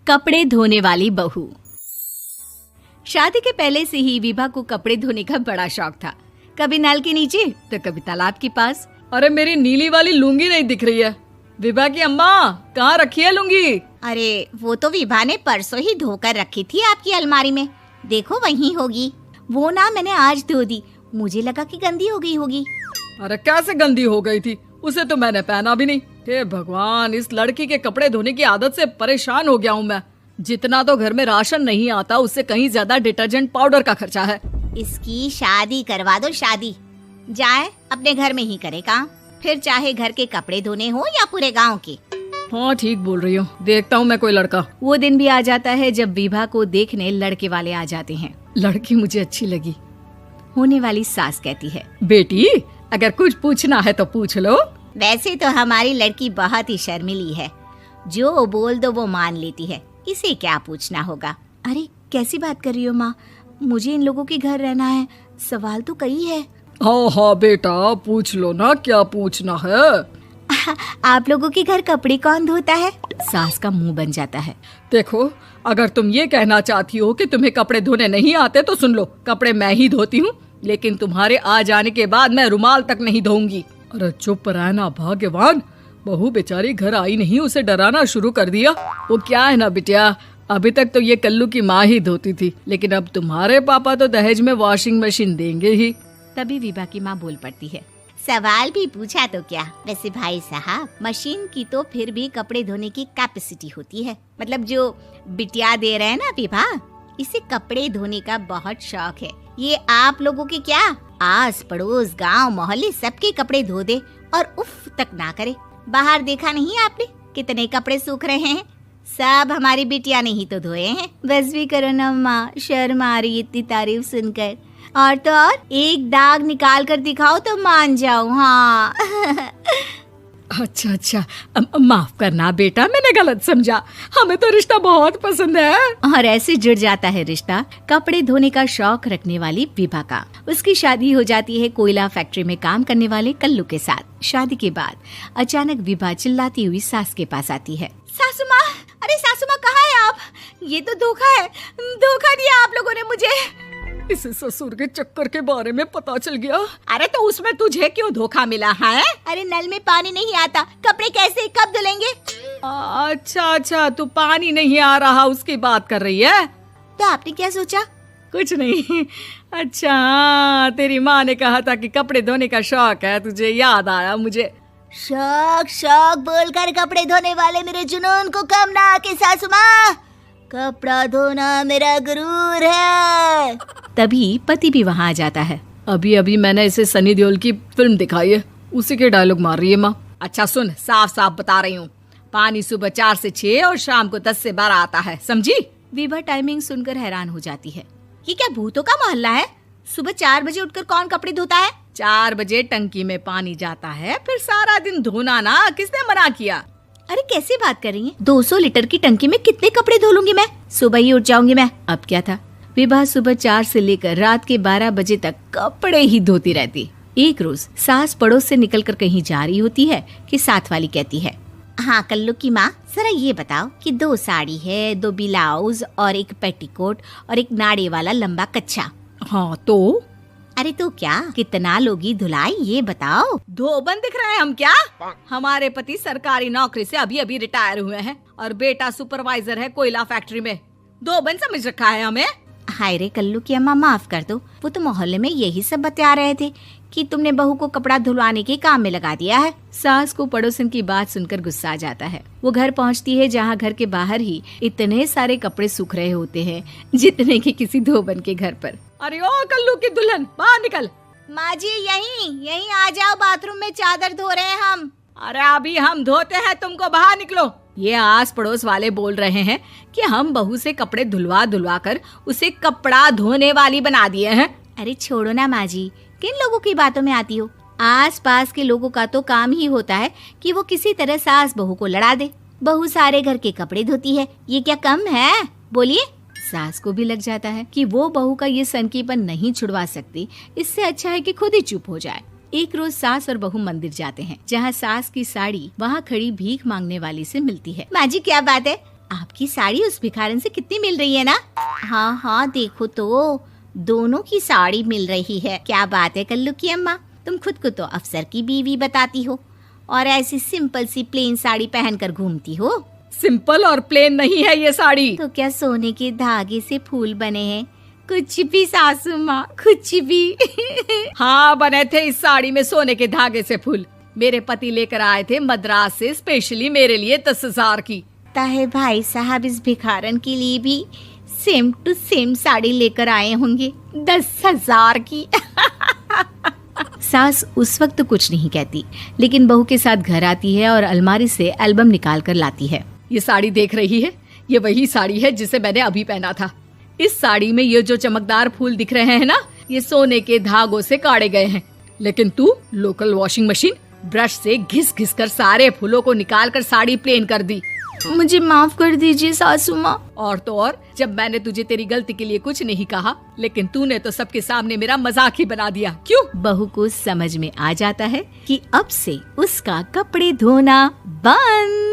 कपड़े धोने वाली बहू। शादी के पहले से ही विभा को कपड़े धोने का बड़ा शौक था। कभी नल के नीचे तो कभी तालाब के पास। अरे मेरी नीली वाली लुंगी नहीं दिख रही है। विभा की अम्मा, कहाँ रखी है लुंगी? अरे वो तो विभा ने परसों ही धोकर रखी थी आपकी अलमारी में, देखो वहीं होगी। वो ना मैंने आज धो दी, मुझे लगा कि गंदी हो गई होगी। अरे कैसे गंदी हो गई थी? उसे तो मैंने पहना भी नहीं। हे भगवान, इस लड़की के कपड़े धोने की आदत से परेशान हो गया हूँ मैं। जितना तो घर में राशन नहीं आता, उससे कहीं ज्यादा डिटर्जेंट पाउडर का खर्चा है। इसकी शादी करवा दो, शादी जाए अपने घर में ही करे काम, फिर चाहे घर के कपड़े धोने हो या पूरे गांव के। हाँ ठीक बोल रही हूँ, देखता हूँ मैं कोई लड़का। वो दिन भी आ जाता है जब विभा को देखने लड़के वाले आ जाते हैं। लड़की मुझे अच्छी लगी। होने वाली सास कहती है, बेटी अगर कुछ पूछना है तो पूछ लो। वैसे तो हमारी लड़की बहुत ही शर्मीली है, जो बोल दो वो मान लेती है, इसे क्या पूछना होगा। अरे कैसी बात कर रही हो माँ, मुझे इन लोगों के घर रहना है, सवाल तो कई है। हाँ हाँ बेटा, पूछ लो ना, क्या पूछना है। आप लोगों के घर कपड़े कौन धोता है? सास का मुंह बन जाता है। देखो, अगर तुम ये कहना चाहती हो कि तुम्हें कपड़े धोने नहीं आते तो सुन लो, कपड़े मैं ही धोती हूँ, लेकिन तुम्हारे आ जाने के बाद मैं रुमाल तक नहीं धोऊंगी। अरे चुप रहना भाग्यवान, बहू बेचारी घर आई नहीं, उसे डराना शुरू कर दिया। वो क्या है ना बिटिया, अभी तक तो ये कल्लू की माँ ही धोती थी, लेकिन अब तुम्हारे पापा तो दहेज में वॉशिंग मशीन देंगे ही। तभी विभा की माँ बोल पड़ती है, सवाल भी पूछा तो क्या। वैसे भाई साहब, मशीन की तो फिर भी कपड़े धोने की कैपेसिटी होती है। मतलब जो बिटिया दे रहे हैं ना विभा, इसे कपड़े धोने का बहुत शौक है। ये आप लोगों के क्या, आस पड़ोस गांव मोहल्ले सबके कपड़े धो दे और उफ तक ना करे। बाहर देखा नहीं आपने कितने कपड़े सूख रहे हैं? सब हमारी बिटिया ने ही तो धोए हैं। बस भी करो ना माँ, शर्म आ रही इतनी तारीफ सुनकर। और तो और एक दाग निकाल कर दिखाओ तो मान जाओ। हाँ अच्छा, माफ करना बेटा, मैंने गलत समझा। हमें तो रिश्ता बहुत पसंद है। और ऐसे जुड़ जाता है रिश्ता कपड़े धोने का शौक रखने वाली विभा का। उसकी शादी हो जाती है कोयला फैक्ट्री में काम करने वाले कल्लू के साथ। शादी के बाद अचानक विभा चिल्लाती हुई सास के पास आती है। सासू माँ, अरे सासू माँ कहाँ है आप? ये तो धोखा है, धोखा दिया आप लोगों ने मुझे। इसे ससुर के चक्कर के बारे में पता चल गया। अरे तो उसमें तुझे क्यों धोखा मिला है? अरे नल में पानी नहीं आता, कपड़े कैसे कब धुलेंगे? अच्छा, तू पानी नहीं आ रहा उसकी बात कर रही है। तो आपने क्या सोचा? कुछ नहीं। अच्छा, तेरी माँ ने कहा था कि कपड़े धोने का शौक है तुझे, याद आया मुझे। शौक बोलकर कपड़े धोने वाले मेरे जुनून को कम ना आके सासू माँ, कपड़ा धोना मेरा गुरूर है। तभी पति भी वहाँ आ जाता है। अभी मैंने इसे सनी देओल की फिल्म दिखाई है, उसी के डायलॉग मार रही है माँ। अच्छा सुन, साफ साफ बता रही हूँ, पानी सुबह 4 से 6 और शाम को 10 से 12 आता है, समझी? विभा टाइमिंग सुनकर हैरान हो जाती है। ये क्या भूतों का मोहल्ला है? सुबह 4 बजे उठकर कौन कपड़े धोता है? 4 बजे टंकी में पानी जाता है, फिर सारा दिन धोना ना, किसने मना किया? अरे कैसी बात कर रही हैं? 200 लीटर की टंकी में कितने कपड़े धो लूंगी मैं? सुबह ही उठ जाऊंगी मैं। अब क्या था, विभा सुबह 4 से लेकर रात के 12 बजे तक कपड़े ही धोती रहती। एक रोज सास पड़ोस से निकलकर कहीं जा रही होती है कि साथ वाली कहती है, हाँ कल्लू की माँ, जरा ये बताओ कि 2 साड़ी है, 2 ब्लाउज और एक पेटीकोट और एक नाड़े वाला लंबा कच्छा। हाँ तो? अरे तो क्या, कितना लोगी धुलाई ये बताओ। धोबन दिख रहे हैं हम क्या? हमारे पति सरकारी नौकरी से अभी रिटायर हुए हैं और बेटा सुपरवाइजर है कोयला फैक्ट्री में। धोबन समझ रखा है हमें? हाय रे कल्लू की अम्मा, माफ कर दो, वो तो मोहल्ले में यही सब बता रहे थे कि तुमने बहू को कपड़ा धुलवाने के काम में लगा दिया है। सास को पड़ोसन की बात सुनकर गुस्सा आ जाता है। वो घर पहुंचती है जहां घर के बाहर ही इतने सारे कपड़े सूख रहे होते हैं जितने कि किसी धोबन के घर पर। अरे ओ कल्लू की दुल्हन, बाहर निकल। माँ जी यहीं आ जाओ, बाथरूम में चादर धो रहे हैं हम। अरे अभी हम धोते हैं, तुमको बाहर निकलो। ये आस पड़ोस वाले बोल रहे हैं कि हम बहू से कपड़े धुलवा कर उसे कपड़ा धोने वाली बना दिए हैं। अरे छोड़ो ना माँ जी, किन लोगों की बातों में आती हो? आस पास के लोगों का तो काम ही होता है कि वो किसी तरह सास बहू को लड़ा दे। बहू सारे घर के कपड़े धोती है, ये क्या कम है? बोलिए। सास को भी लग जाता है कि वो बहू का ये सनकीपन नहीं छुड़वा सकती, इससे अच्छा है कि खुद ही चुप हो जाए। एक रोज सास और बहू मंदिर जाते हैं, जहाँ सास की साड़ी वहाँ खड़ी भीख मांगने वाली से मिलती है। माँ जी क्या बात है, आपकी साड़ी उस भिखारन से कितनी मिल रही है ना? हाँ हाँ, देखो तो दोनों की साड़ी मिल रही है। क्या बात है कल्लू की अम्मा, तुम खुद को तो अफसर की बीवी बताती हो और ऐसी सिंपल सी प्लेन साड़ी पहनकर घूमती हो। सिंपल और प्लेन नहीं है ये साड़ी। तो क्या सोने के धागे से फूल बने हैं? कुछ भी सासू माँ, कुछ भी। हाँ, बने थे इस साड़ी में सोने के धागे से फूल। मेरे पति लेकर आए थे मद्रास से स्पेशली मेरे लिए 10,000 की। ताहे भाई साहब इस भिखारन के लिए भी सेम टू सेम साड़ी लेकर आए होंगे 10,000 की। सास उस वक्त तो कुछ नहीं कहती, लेकिन बहू के साथ घर आती है और अलमारी से एल्बम निकाल कर लाती है। ये साड़ी देख रही है, ये वही साड़ी है जिसे मैंने अभी पहना था। इस साड़ी में ये जो चमकदार फूल दिख रहे हैं ना, ये सोने के धागों से काढ़े गए हैं। लेकिन तू लोकल वॉशिंग मशीन ब्रश से घिस घिस कर सारे फूलों को निकाल कर साड़ी प्लेन कर दी। मुझे माफ कर दीजिए सासू माँ। और तो और, जब मैंने तुझे तेरी गलती के लिए कुछ नहीं कहा, लेकिन तूने तो सबके सामने मेरा मजाक ही बना दिया। क्यों? बहू को समझ में आ जाता है कि अब से उसका कपड़े धोना बंद।